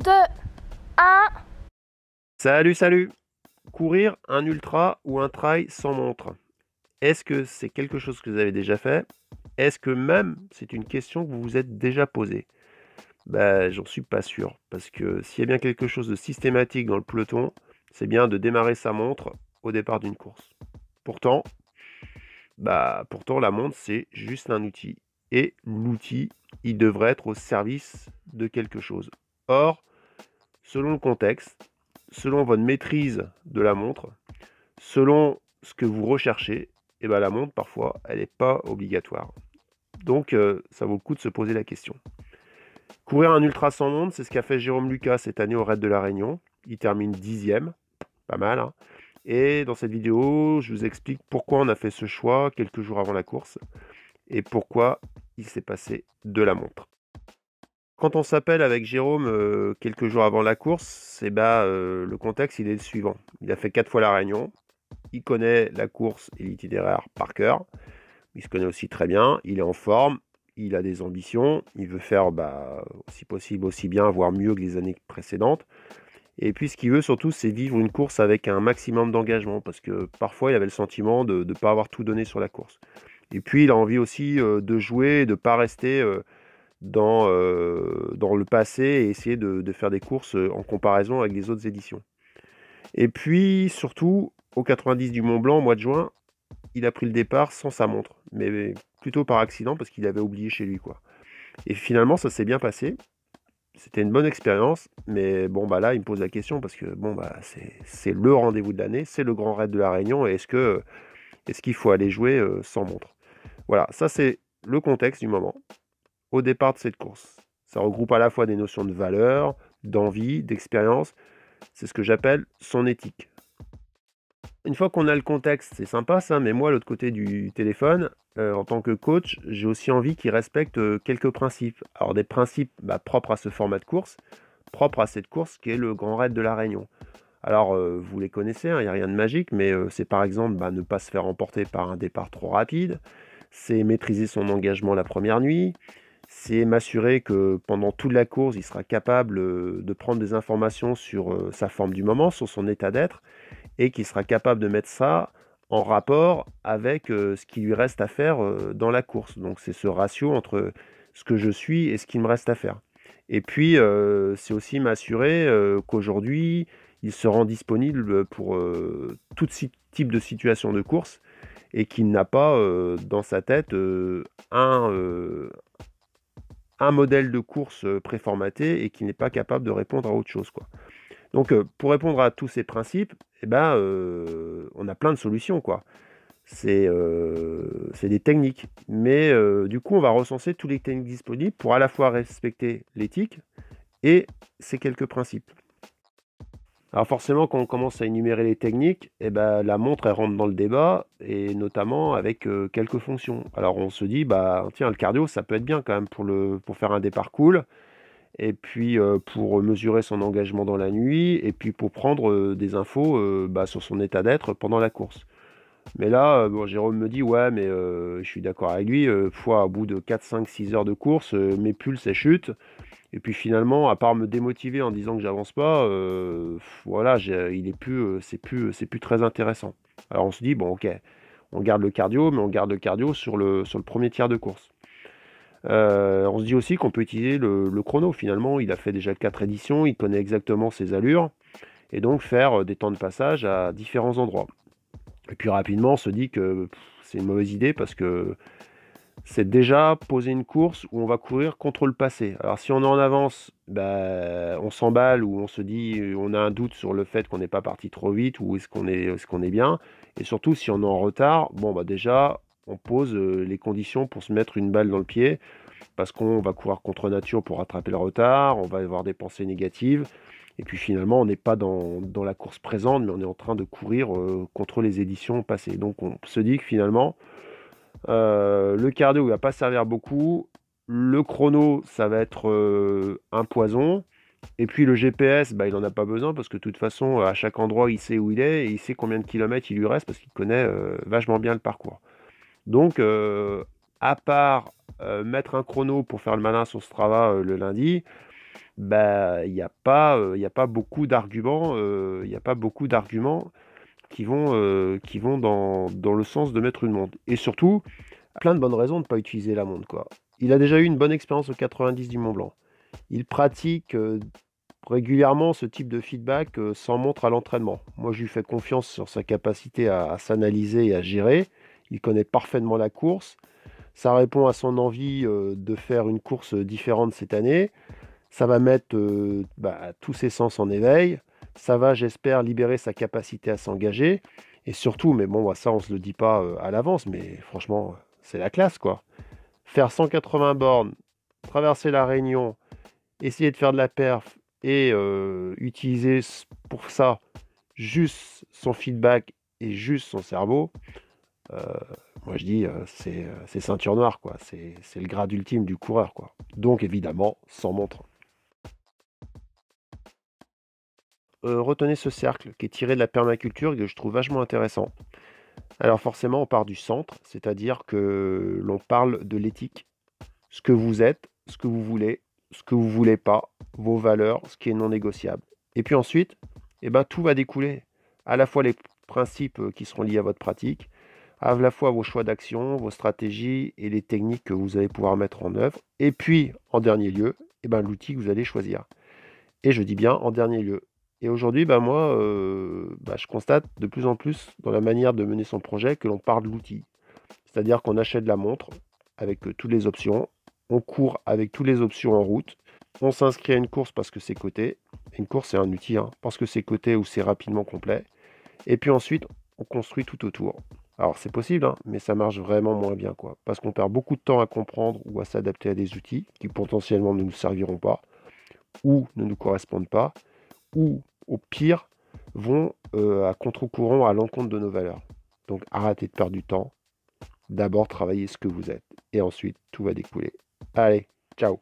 2, 1. Salut, salut! Courir un ultra ou un trail sans montre. Est-ce que c'est quelque chose que vous avez déjà fait? Est-ce que même c'est une question que vous vous êtes déjà posée? J'en suis pas sûr, parce que s'il y a bien quelque chose de systématique dans le peloton, c'est bien de démarrer sa montre au départ d'une course. Pourtant, pourtant la montre c'est juste un outil. Et l'outil, il devrait être au service de quelque chose. Or, selon le contexte, selon votre maîtrise de la montre, selon ce que vous recherchez, la montre, parfois, elle n'est pas obligatoire. Donc, ça vaut le coup de se poser la question. Courir un ultra sans montre, c'est ce qu'a fait Jérôme Lucas cette année au Raid de la Réunion. Il termine 10e, pas mal, hein. Et dans cette vidéo, je vous explique pourquoi on a fait ce choix quelques jours avant la course et pourquoi il s'est passé de la montre. Quand on s'appelle avec Jérôme quelques jours avant la course, le contexte il est le suivant. Il a fait 4 fois la Réunion, il connaît la course et l'itinéraire par cœur, il se connaît aussi très bien, il est en forme, il a des ambitions, il veut faire si possible aussi bien, voire mieux que les années précédentes. Et puis ce qu'il veut surtout, c'est vivre une course avec un maximum d'engagement, parce que parfois il avait le sentiment de ne pas avoir tout donné sur la course. Et puis il a envie aussi de jouer, de ne pas rester dans le passé et essayer de faire des courses en comparaison avec les autres éditions. Et puis surtout, au 90 du Mont Blanc, au mois de juin, il a pris le départ sans sa montre, mais plutôt par accident parce qu'il avait oublié chez lui, quoi. Et finalement, ça s'est bien passé. C'était une bonne expérience, mais là, il me pose la question parce que c'est le rendez-vous de l'année, c'est le grand raid de la Réunion, et est-ce qu'il faut aller jouer sans montre? Voilà, ça c'est le contexte du moment au départ de cette course. Ça regroupe à la fois des notions de valeur, d'envie, d'expérience. C'est ce que j'appelle son éthique. Une fois qu'on a le contexte, c'est sympa ça, mais moi, l'autre côté du téléphone, en tant que coach, j'ai aussi envie qu'il respecte quelques principes. Alors des principes propres à ce format de course, propres à cette course qui est le Grand Raid de la Réunion. Alors, vous les connaissez, il n'y a rien de magique, mais c'est par exemple ne pas se faire emporter par un départ trop rapide, c'est maîtriser son engagement la première nuit, c'est m'assurer que pendant toute la course, il sera capable de prendre des informations sur sa forme du moment, sur son état d'être, et qu'il sera capable de mettre ça en rapport avec ce qui lui reste à faire dans la course. Donc c'est ce ratio entre ce que je suis et ce qu'il me reste à faire. Et puis c'est aussi m'assurer qu'aujourd'hui, il se rend disponible pour tout type de situation de course et qu'il n'a pas dans sa tête un modèle de course préformaté et qui n'est pas capable de répondre à autre chose, quoi. Donc, pour répondre à tous ces principes, on a plein de solutions, quoi. C'est des techniques. Mais du coup, on va recenser toutes les techniques disponibles pour à la fois respecter l'éthique et ces quelques principes. Alors forcément, quand on commence à énumérer les techniques, la montre, elle rentre dans le débat, et notamment avec quelques fonctions. Alors on se dit, tiens, le cardio, ça peut être bien quand même pour faire un départ cool, et puis pour mesurer son engagement dans la nuit, et puis pour prendre des infos sur son état d'être pendant la course. Mais là, Jérôme me dit, ouais, mais je suis d'accord avec lui, au bout de 4, 5, 6 heures de course, mes pulses, elles chutent. Et puis finalement, à part me démotiver en disant que j'avance pas, c'est plus très intéressant. Alors on se dit, bon, ok, on garde le cardio, mais on garde le cardio sur le premier tiers de course. On se dit aussi qu'on peut utiliser le chrono. Finalement, il a fait déjà 4 éditions, il connaît exactement ses allures, et donc faire des temps de passage à différents endroits. Et puis rapidement, on se dit que c'est une mauvaise idée parce que c'est déjà poser une course où on va courir contre le passé. Alors si on est en avance, on s'emballe ou on se dit, on a un doute sur le fait qu'on n'est pas parti trop vite ou est-ce qu'on est bien. Et surtout si on est en retard, déjà on pose les conditions pour se mettre une balle dans le pied parce qu'on va courir contre nature pour rattraper le retard, on va avoir des pensées négatives. Et puis finalement, on n'est pas dans la course présente, mais on est en train de courir contre les éditions passées. Donc on se dit que finalement, le cardio il va pas servir beaucoup. Le chrono, ça va être un poison. Et puis le GPS, il en a pas besoin parce que de toute façon, à chaque endroit, il sait où il est et il sait combien de kilomètres il lui reste parce qu'il connaît vachement bien le parcours. Donc, à part mettre un chrono pour faire le malin sur Strava le lundi, bah, il y a pas beaucoup d'arguments, il y a pas beaucoup d'arguments qui vont dans le sens de mettre une montre. Et surtout, plein de bonnes raisons de ne pas utiliser la montre, quoi. Il a déjà eu une bonne expérience au 90 du Mont Blanc. Il pratique régulièrement ce type de feedback sans montre à l'entraînement. Moi, je lui fais confiance sur sa capacité à s'analyser et à gérer. Il connaît parfaitement la course. Ça répond à son envie de faire une course différente cette année. Ça va mettre tous ses sens en éveil. Ça va, j'espère, libérer sa capacité à s'engager. Et surtout, mais bon, ça, on ne se le dit pas à l'avance, mais franchement, c'est la classe, quoi. Faire 180 bornes, traverser la Réunion, essayer de faire de la perf et utiliser pour ça juste son feedback et juste son cerveau, euh, moi je dis, c'est ceinture noire, quoi. C'est le grade ultime du coureur, quoi. Donc évidemment, sans montre. Retenez ce cercle qui est tiré de la permaculture et que je trouve vachement intéressant. Alors forcément, on part du centre, c'est-à-dire que l'on parle de l'éthique, ce que vous êtes, ce que vous voulez, ce que vous voulez pas, vos valeurs, ce qui est non négociable. Et puis ensuite, eh ben, tout va découler. À la fois les principes qui seront liés à votre pratique, à la fois vos choix d'action, vos stratégies et les techniques que vous allez pouvoir mettre en œuvre. Et puis, en dernier lieu, eh ben, l'outil que vous allez choisir. Et je dis bien en dernier lieu. Et aujourd'hui, bah, moi, je constate de plus en plus dans la manière de mener son projet que l'on parle de l'outil. C'est-à-dire qu'on achète la montre avec toutes les options, on court avec toutes les options en route, on s'inscrit à une course parce que c'est coté. Et une course, c'est un outil, hein, parce que c'est coté ou c'est rapidement complet. Et puis ensuite, on construit tout autour. Alors c'est possible, hein, mais ça marche vraiment moins bien, quoi. Parce qu'on perd beaucoup de temps à comprendre ou à s'adapter à des outils qui potentiellement ne nous serviront pas, ou ne nous correspondent pas, ou au pire, vont à contre-courant à l'encontre de nos valeurs. Donc arrêtez de perdre du temps. D'abord, travaillez ce que vous êtes. Et ensuite, tout va découler. Allez, ciao.